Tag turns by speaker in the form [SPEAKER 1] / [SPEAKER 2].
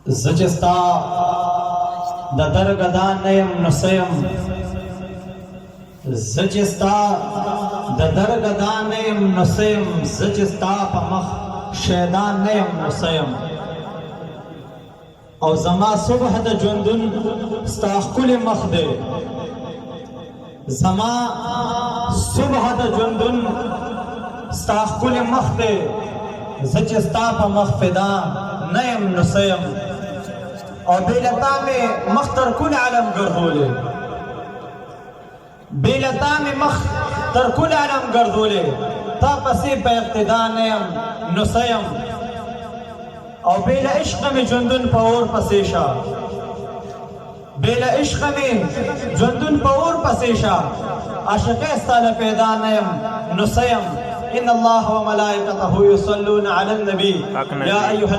[SPEAKER 1] زجستا د درگدان نیم نسیم زجستا د درگدان نیم نسیم زجستا پا مخ شیدان نیم نسیم او زما صبح د جندن ستا خکل مخ دے زما صبح د جندن ستا خکل مخ دے زجستا پا مخ فدا نیم نسیم اور بیلتا میں مختر کل عالم گردولے بیلتا میں مختر کل عالم گردولے تا پسی پہ اقتدا نیم نسیم اور بیل عشق میں جندن پاور پسیشا بیل عشق میں جندن پاور پسیشا عاشق استال پیدا نیم نسیم ان اللہ و ملائکتہ یصلون علی النبی یا ایہا